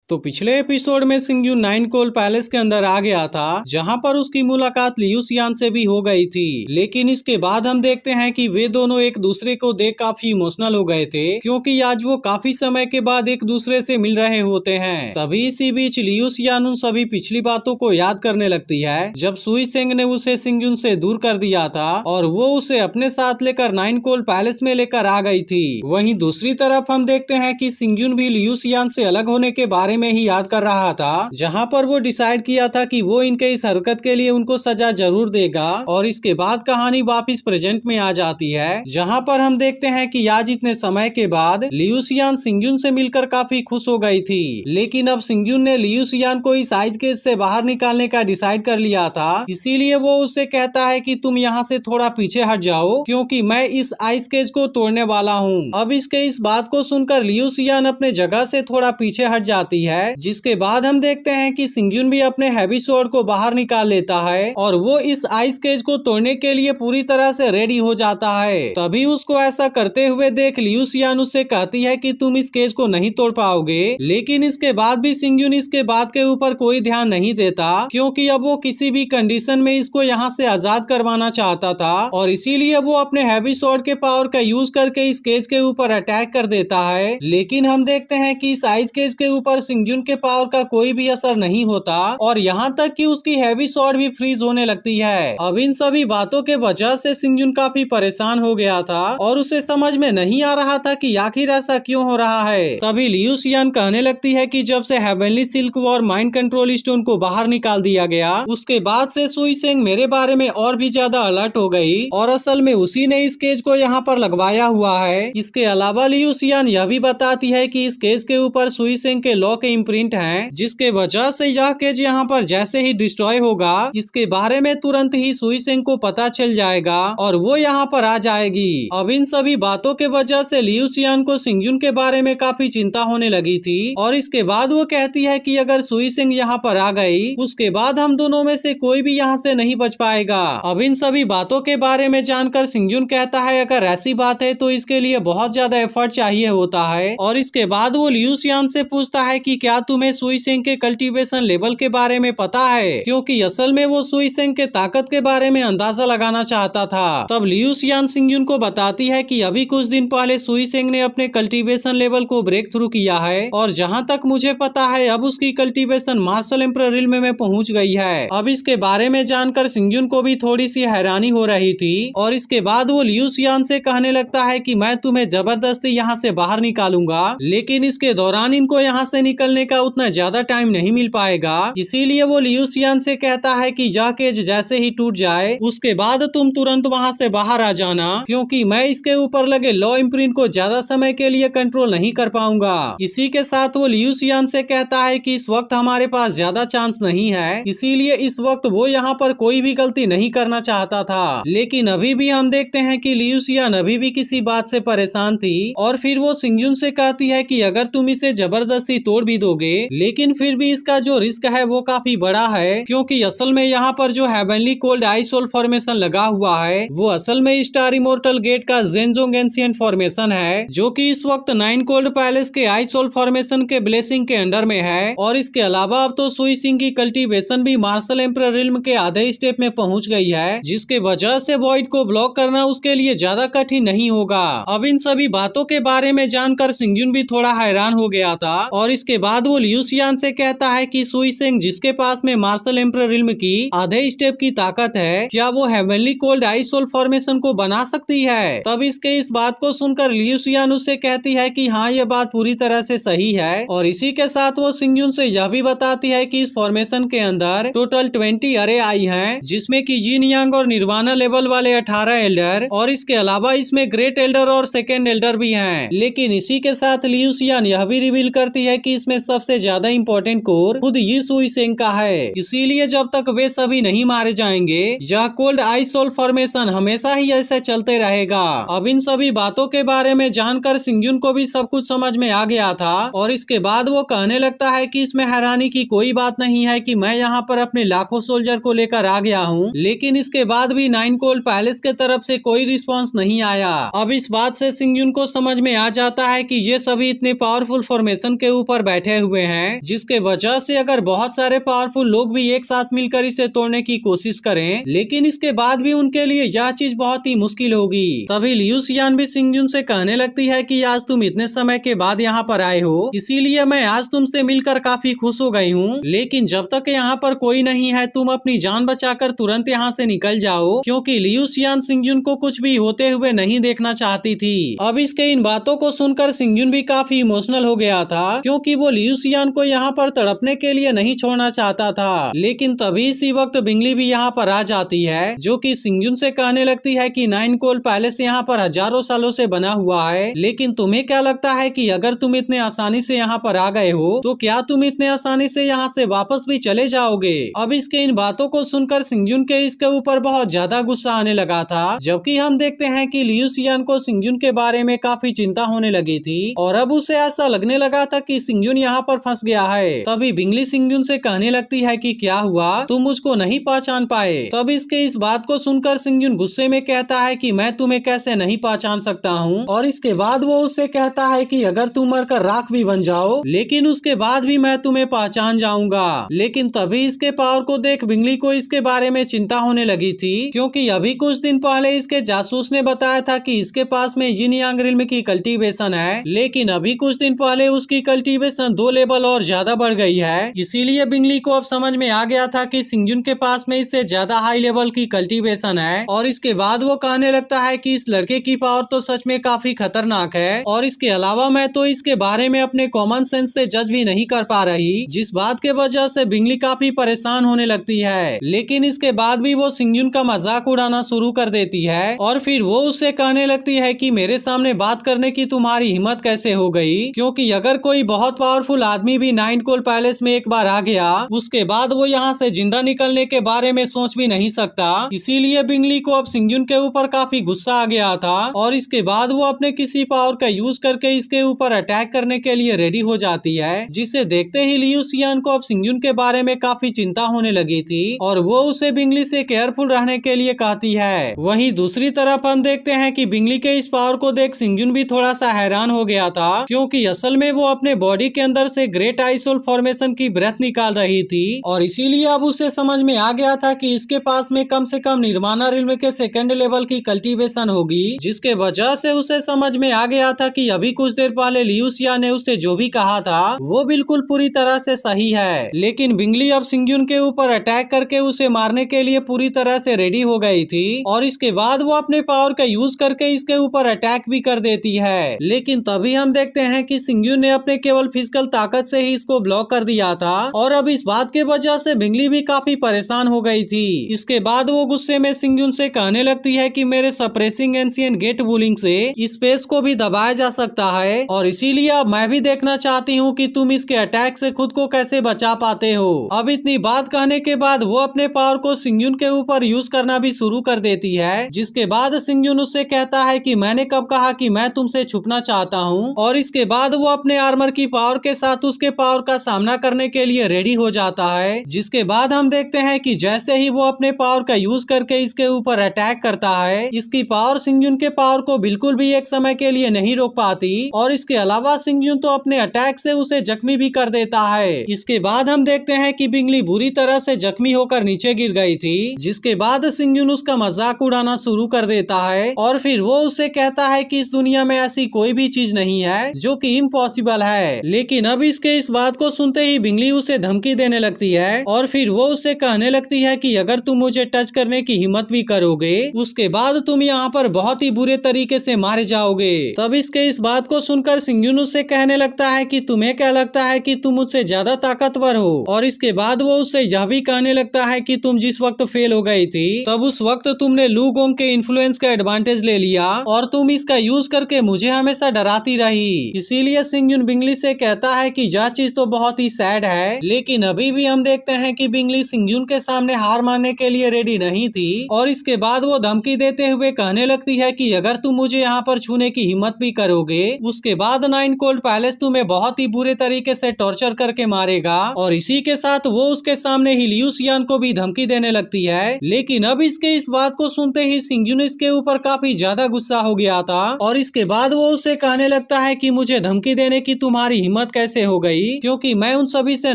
तो पिछले एपिसोड में सिंगयून 9 कोल पैलेस के अंदर आ गया था, जहां पर उसकी मुलाकात लियू सियान से भी हो गई थी। लेकिन इसके बाद हम देखते हैं कि वे दोनों एक दूसरे को देख काफी इमोशनल हो गए थे, क्योंकि आज वो काफी समय के बाद एक दूसरे से मिल रहे होते हैं। तभी इसी बीच लियू सियान उन सभी पिछली बातों को याद करने लगती है, जब सुई सेंग ने उसे सिंगयून से दूर कर दिया था और वो उसे अपने साथ लेकर 9 कोल पैलेस में लेकर आ गई थी। वहीं दूसरी तरफ हम देखते हैं कि सिंगयून भी लियू सियान से अलग होने के बारे में ही याद कर रहा था, जहां पर वो डिसाइड किया था कि वो इनके इस हरकत के लिए उनको सजा जरूर देगा। और इसके बाद कहानी वापिस प्रेजेंट में आ जाती है, जहां पर हम देखते हैं कि आज इतने समय के बाद लियू सियान सिंगयून से मिलकर काफी खुश हो गई थी। लेकिन अब सिंगयून ने लियू सियान को इस आइस केज से बाहर निकालने का डिसाइड कर लिया था, इसीलिए वो उससे कहता है कि तुम यहाँ से थोड़ा पीछे हट जाओ, क्योंकि मैं इस आइस केज को तोड़ने वाला हूँ। अब इसके इस बात को सुनकर लियू सियान अपने जगह से थोड़ा पीछे हट जाती है, जिसके बाद हम देखते हैं कि सिंगयून भी अपने हैवी स्वॉर्ड को बाहर निकाल लेता है और वो इस आइस केज को तोड़ने के लिए पूरी तरह से रेडी हो जाता है। तभी उसको ऐसा करते हुए देख लियू सियान उससे कहती है कि तुम इस केज को नहीं तोड़ पाओगे। लेकिन इसके बाद भी सिंगयून इसके बात के ऊपर कोई ध्यान नहीं देता, क्योंकि अब वो किसी भी कंडीशन में इसको यहाँ से आजाद करवाना चाहता था, और इसीलिए वो अपने हैवी स्वॉर्ड के पावर का यूज करके इस केज के ऊपर अटैक कर देता है। लेकिन हम देखते हैं कि इस आइस केज के ऊपर सिंगयून के पावर का कोई भी असर नहीं होता, और यहाँ तक कि उसकी हैवी स्वॉर्ड भी फ्रीज होने लगती है। अब इन सभी बातों के वजह से सिंगयून काफी परेशान हो गया था और उसे समझ में नहीं आ रहा था कि आखिर ऐसा क्यों हो रहा है। तभी लियू सियान कहने लगती है कि जब से हेवनली सिल्क और माइंड कंट्रोल स्टोन को बाहर निकाल दिया गया, उसके बाद से सुई सेंग मेरे बारे में और भी ज्यादा अलर्ट हो गई, और असल में उसी ने इस केज को यहाँ पर लगवाया हुआ है। इसके अलावा लियू सियान यह भी बताती है कि इस केज के ऊपर सुई सेंग के लॉ के इम्प्रिंट हैं, जिसके वजह से यह केज यहाँ पर जैसे ही डिस्ट्रॉय होगा, इसके बारे में तुरंत ही सुई सेंग को पता चल जाएगा और वो यहाँ पर आ जाएगी। अब इन सभी बातों के वजह से लियू सियान को सिंगयून के बारे में काफी चिंता होने लगी थी, और इसके बाद वो कहती है कि अगर सुई सेंग यहाँ पर आ गई, उसके बाद हम दोनों में से कोई भी यहाँ से नहीं बच पाएगा। अब इन सभी बातों के बारे में जानकर सिंगयून कहता है अगर ऐसी बात है तो इसके लिए बहुत ज्यादा एफर्ट चाहिए होता है, और इसके बाद वो लियू सियान से पूछता है कि क्या तुम्हें सुई सेंग के कल्टीवेशन लेवल के बारे में पता है, क्योंकि असल में वो सुई सेंग के ताकत के बारे में अंदाजा लगाना चाहता था। तब लियू सियान सिंगयून को बताती है कि अभी कुछ दिन पहले सुई सेंग ने अपने कल्टीवेशन लेवल को ब्रेक थ्रू किया है, और जहाँ तक मुझे पता है अब उसकी कल्टीवेशन मार्शल एम्परर रिल्म में पहुँच गई है। अब इसके बारे में जानकर सिंगयून को भी थोड़ी सी हैरानी हो रही थी, और इसके बाद वो लियू सियान से कहने लगता है कि मैं तुम्हें जबरदस्ती यहाँ से बाहर निकालूंगा, लेकिन इसके दौरान इनको यहाँ से निकलने का उतना ज्यादा टाइम नहीं मिल पाएगा। इसीलिए वो लियू सियान से कहता है कि यह केज जैसे ही टूट जाए उसके बाद तुम तुरंत वहाँ से बाहर आ जाना, क्योंकि मैं इसके ऊपर लगे लॉ इम्प्रिंट को ज्यादा समय के लिए कंट्रोल नहीं कर पाऊंगा। इसी के साथ वो लियू सियान से कहता है कि इस वक्त हमारे पास ज्यादा चांस नहीं है, इसीलिए इस वक्त वो यहाँ पर कोई भी गलती नहीं करना चाहता था। लेकिन अभी भी हम देखते हैं कि लियू सियान अभी भी किसी बात से परेशान थी, और फिर वो सिंगयून से कहती है कि अगर तुम इसे जबरदस्ती तोड़ भी दोगे, लेकिन फिर भी इसका जो रिस्क है वो काफी बड़ा है, क्योंकि असल में यहाँ पर जो heavenly cold ice soul formation लगा हुआ है वो असल में स्टार इमोर्टल गेट का जेनजोंग एंशिएंट फॉर्मेशन है, जो कि इस वक्त 9 कोल्ड पैलेस के आइस सोल फॉर्मेशन के ब्लेसिंग के अंडर में है। और इसके अलावा अब तो सुई सिंह की कल्टीवेशन भी मार्शल एम्परर रिल्म के आधे स्टेप में पहुंच गई है, जिसके वजह से वॉइड को ब्लॉक करना उसके लिए ज्यादा कठिन नहीं होगा। अब इन सभी बातों के बारे में जानकर सिंगयून भी थोड़ा हैरान हो गया था, और इसके बाद वो लियू सियान से कहता है कि सुई सेंग जिसके पास में मार्शल एम्परर रिल्म की आधे स्टेप की ताकत है, क्या वो heavenly cold ice soul formation को बना सकती है। तब इसके इस बात को सुनकर लियू सियान उससे कहती है कि हाँ ये बात पूरी तरह से सही है, और इसी के साथ वो सिंगयून से यह भी बताती है कि इस फॉर्मेशन के अंदर टोटल 20 अरे आई हैं, जिसमें कि यिन यांग और निर्वाणा लेवल वाले 18 एल्डर, और इसके अलावा इसमें ग्रेट एल्डर और सेकेंड एल्डर भी हैं। लेकिन इसी के साथ लियू सियान यह भी रिवील करती है कि इसमें सबसे ज्यादा इम्पोर्टेंट कोर खुद ये सुई सेंग का है, इसीलिए जब तक वे सभी नहीं मारे जाएंगे यह कोल्ड आइस सोल फॉर्मेशन हमेशा ही ऐसे चलते रहेगा। अब इन सभी बातों के बारे में जानकर सिंगयून को भी सब कुछ समझ में आ गया था, और इसके बाद वो कहने लगता है कि इसमें हैरानी की कोई बात नहीं है कि मैं यहाँ पर अपने लाखों सोल्जर को लेकर आ गया हूँ, लेकिन इसके बाद भी 9 कोल्ड पैलेस के तरफ से कोई रिस्पॉन्स नहीं आया। अब इस बात से सिंगयून को समझ में आ जाता है कि ये सभी इतने पावरफुल फॉर्मेशन के ऊपर बैठे हुए हैं, जिसके वजह से अगर बहुत सारे पावरफुल लोग भी एक साथ मिलकर इसे तोड़ने की कोशिश करें, लेकिन इसके बाद भी उनके लिए यह चीज बहुत ही मुश्किल होगी। तभी लियू शियान भी सिंगजुन से कहने लगती है कि आज तुम इतने समय के बाद यहाँ पर आए हो, इसीलिए मैं आज तुमसे मिलकर काफी खुश हो गई हूँ, लेकिन जब तक यहाँ पर कोई नहीं है तुम अपनी जान बचाकर तुरंत यहाँ से निकल जाओ, क्योंकि लियू शियान सिंगजुन को कुछ भी होते हुए नहीं देखना चाहती थी। अब इसके इन बातों को सुनकर सिंगजुन भी काफी इमोशनल हो गया था, क्योंकि वो लियू शियान को यहाँ पर तड़पने के लिए नहीं छोड़ना चाहता था। लेकिन तभी इसी वक्त बिंगली भी यहाँ पर आ जाती है, जो कि सिंगजुन से कहने लगती है कि नाइन कोल पैलेस यहाँ पर हजारों सालों से बना हुआ है, लेकिन तुम्हें क्या लगता है कि अगर तुम इतने आसानी से यहाँ पर आ गए हो तो क्या तुम इतने आसानी से यहाँ से वापस भी चले जाओगे। अब इसके इन बातों को सुनकर सिंगजुन के इसके ऊपर बहुत ज्यादा गुस्सा आने लगा था, जबकि हम देखते हैं कि लियू शियान को सिंगजुन के बारे में काफी चिंता होने लगी थी और अब उसे ऐसा लगने लगा था कि सिंगजुन यहाँ पर फंस गया है। तभी बिंगली सिंगजुन से कहने लगती है कि क्या हुआ, तुम मुझको नहीं पहचान पाए। तब इसके इस बात को सुनकर सिंगजुन गुस्से में कहता है कि मैं तुम्हें कैसे नहीं पहचान सकता हूँ, और इसके बाद वो उससे कहता है कि अगर तुम मरकर राख भी बन जाओ लेकिन उसके बाद भी मैं तुम्हें पहचान जाऊंगा। लेकिन तभी इसके पावर को देख बिंगली को इसके बारे में चिंता होने लगी थी, क्योंकि अभी कुछ दिन पहले इसके जासूस ने बताया था कि इसके पास में यिन यांग रिल्म की कल्टीवेशन है, लेकिन अभी कुछ दिन पहले उसकी कल्टीवेशन 2 लेवल और ज्यादा बढ़ गई है। इसीलिए बिंगली को अब समझ में आ गया था कि सिंगजुन के पास में इससे ज्यादा हाई लेवल की कल्टीवेशन है, और इसके बाद वो कहने लगता है कि इस लड़के की पावर तो सच में काफी खतरनाक है, और इसके अलावा मैं तो इसके बारे में अपने कॉमन सेंस से जज भी नहीं कर पा रही, जिस बात के वजह से बिंगली काफी परेशान होने लगती है। लेकिन इसके बाद भी वो सिंगजुन का मजाक उड़ाना शुरू कर देती है, और फिर वो उससे कहने लगती है कि मेरे सामने बात करने की तुम्हारी हिम्मत कैसे हो गई, क्योंकि अगर कोई बहुत पावरफुल आदमी भी नाइन कोल पैलेस में एक बार आ गया उसके बाद वो यहाँ से जिंदा निकलने के बारे में सोच भी नहीं सकता। इसीलिए बिंगली को अब सिंगजुन के ऊपर काफी गुस्सा आ गया था, और इसके बाद वो अपने किसी पावर का यूज करके इसके ऊपर अटैक करने के लिए रेडी हो जाती है, जिसे देखते ही लियू शियान को अब सिंगजुन के बारे में काफी चिंता होने लगी थी, और वो उसे बिंगली से केयरफुल रहने के लिए कहती है। वहीं दूसरी तरफ हम देखते हैं कि बिंगली के इस पावर को देख सिंगजुन भी थोड़ा सा हैरान हो गया था, क्योंकि असल में वो अपने बॉडी के अंदर से ग्रेट आइसोल फॉर्मेशन की ब्रेथ निकाल रही थी, और इसीलिए अब उसे समझ में आ गया था कि इसके पास में कम से कम निर्माणा रिल्म के 2nd लेवल की कल्टीवेशन होगी, जिसके वजह से उसे समझ में आ गया था कि अभी कुछ देर पहले लियू शियान ने उससे जो भी कहा था वो बिल्कुल पूरी तरह से सही है। लेकिन बिंगली अब सिंगजुन के ऊपर अटैक करके उसे मारने के लिए पूरी तरह से रेडी हो गई थी, और इसके बाद वो अपने पावर का यूज करके इसके ऊपर अटैक भी कर देती है। लेकिन तभी हम देखते हैं कि सिंगजुन ने अपने केवल फिजिकल ताकत से ही इसको ब्लॉक कर दिया था, और अब इस बात के वजह से बिंगली भी काफी परेशान हो गई थी। इसके बाद वो गुस्से में सिंगजुन से कहने लगती है कि मेरे सप्रेसिंग एंशिएंट गेट बूलिंग से स्पेस को भी दबाया जा सकता है, और इसीलिए अब मैं भी देखना चाहती हूँ कि तुम इसके अटैक से खुद को कैसे बचा पाते हो। अब इतनी बात कहने के बाद वो अपने पावर को सिंगजुन के ऊपर यूज करना भी शुरू कर देती है, जिसके बाद सिंगजुन उससे कहता है कि मैंने कब कहा कि मैं तुमसे छुपना चाहता हूँ, और इसके बाद वो अपने आर्मर की पावर के साथ उसके पावर का सामना करने के लिए रेडी हो जाता है। जिसके बाद हम देखते हैं कि जैसे ही वो अपने पावर का यूज करके इसके ऊपर अटैक करता है, इसकी पावर सिंगजुन के पावर को बिल्कुल भी एक समय के लिए नहीं रोक पाती, और इसके अलावा सिंगजुन तो अपने अटैक से उसे जख्मी भी कर देता है। इसके बाद हम देखते हैं कि बिंगली बुरी तरह से जख्मी होकर नीचे गिर गई थी, जिसके बाद सिंगजुन उसका मजाक उड़ाना शुरू कर देता है, और फिर वो उसे कहता है कि इस दुनिया में ऐसी कोई भी चीज नहीं है जो कि इम्पॉसिबल है। लेकिन अब इसके इस बात को सुनते ही बिंगली उसे धमकी देने लगती है, और फिर वो उससे कहने लगती है कि अगर तुम मुझे टच करने की हिम्मत भी करोगे उसके बाद तुम यहाँ पर बहुत ही बुरे तरीके से मारे जाओगे। तब इसके इस बात को सुनकर सिंगजुन उससे कहने लगता है कि तुम्हें क्या लगता है कि तुम मुझसे ज्यादा ताकतवर हो, और इसके बाद वो उससे यह भी कहने लगता है कि तुम जिस वक्त फेल हो गई थी तब उस वक्त तुमने लू गोंग के इन्फ्लुएंस का एडवांटेज ले लिया, और तुम इसका यूज करके मुझे हमेशा डराती रही। इसीलिए सिंगजुन बिंगली से कहता है कि यह चीज तो बहुत ही सैड है, लेकिन अभी भी हम देखते हैं कि बिंगली सिंगजुन के सामने हार मानने के लिए रेडी नहीं थी, और इसके बाद वो धमकी देते हुए कहने लगती है कि अगर तुम मुझे यहाँ पर छूने की हिम्मत भी करोगे उसके बाद नाइन कोल्ड पैलेस तुम्हें बहुत ही बुरे तरीके से टॉर्चर करके मारेगा। और इसी के साथ वो उसके सामने ही लियू शियान को भी धमकी देने लगती है। लेकिन अब इसके इस बात को सुनते ही सिंगजुन इसके ऊपर काफी ज्यादा गुस्सा हो गया था, और इसके बाद वो उसे कहने लगता है कि मुझे धमकी देने की तुम्हारी हिम्मत हिम्मत कैसे हो गई, क्योंकि मैं उन सभी से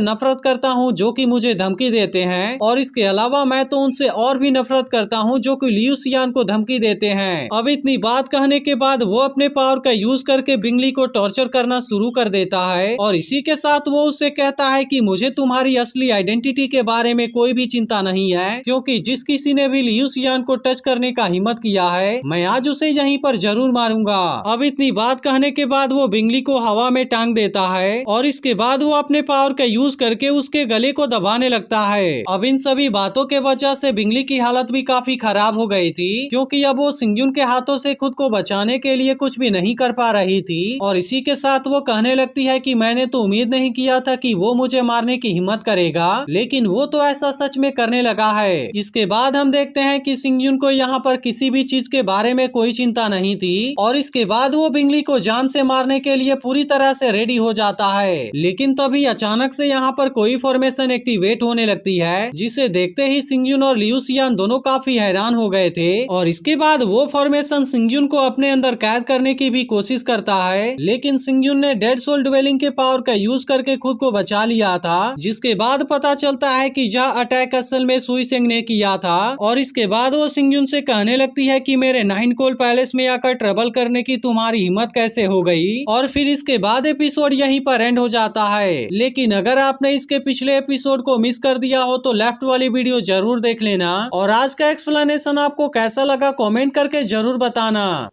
नफरत करता हूँ जो कि मुझे धमकी देते हैं, और इसके अलावा मैं तो उनसे और भी नफरत करता हूँ जो कि लियू शियान को धमकी देते हैं। अब इतनी बात कहने के बाद वो अपने पावर का यूज करके बिंगली को टॉर्चर करना शुरू कर देता है, और इसी के साथ वो उससे कहता है कि मुझे तुम्हारी असली आइडेंटिटी के बारे में कोई भी चिंता नहीं है, क्योंकि जिस किसी ने भी लियू शियान को टच करने का हिम्मत किया है मैं आज उसे यहीं पर जरूर मारूंगा। अब इतनी बात कहने के बाद वो बिंगली को हवा में टांग देता है, और इसके बाद वो अपने पावर का यूज करके उसके गले को दबाने लगता है। अब इन सभी बातों के वजह से बिंगली की हालत भी काफी खराब हो गई थी, क्योंकि अब वो सिंगयुन के हाथों से खुद को बचाने के लिए कुछ भी नहीं कर पा रही थी, और इसी के साथ वो कहने लगती है कि मैंने तो उम्मीद नहीं किया था कि वो मुझे मारने की हिम्मत करेगा, लेकिन वो तो ऐसा सच में करने लगा है। इसके बाद हम देखते हैं कि सिंगयुन को यहाँ पर किसी भी चीज के बारे में कोई चिंता नहीं थी, और इसके बाद वो बिंगली को जान से मारने के लिए पूरी तरह से रेडी हो जाता है। लेकिन तभी अचानक से यहाँ पर कोई फॉर्मेशन एक्टिवेट होने लगती है, जिसे देखते ही सिंगयुन और लियू शियान दोनों काफी हैरान हो गए थे, और इसके बाद वो फॉर्मेशन सिंगयुन को अपने अंदर कैद करने की भी कोशिश करता है, लेकिन सिंगयुन ने डेड सोल ड्वेलिंग के पावर का यूज करके खुद को बचा लिया था, जिसके बाद पता चलता है कि यह अटैक असल में सुई सेंग ने किया था। और इसके बाद वो सिंगयुन से कहने लगती है कि मेरे 9 कोल पैलेस में आकर ट्रबल करने की तुम्हारी हिम्मत कैसे हो गई, और फिर इसके बाद एपिसोड यहीं पर एंड हो जाता है। लेकिन अगर आपने इसके पिछले एपिसोड को मिस कर दिया हो तो लेफ्ट वाली वीडियो जरूर देख लेना, और आज का एक्सप्लेनेशन आपको कैसा लगा कमेंट करके जरूर बताना।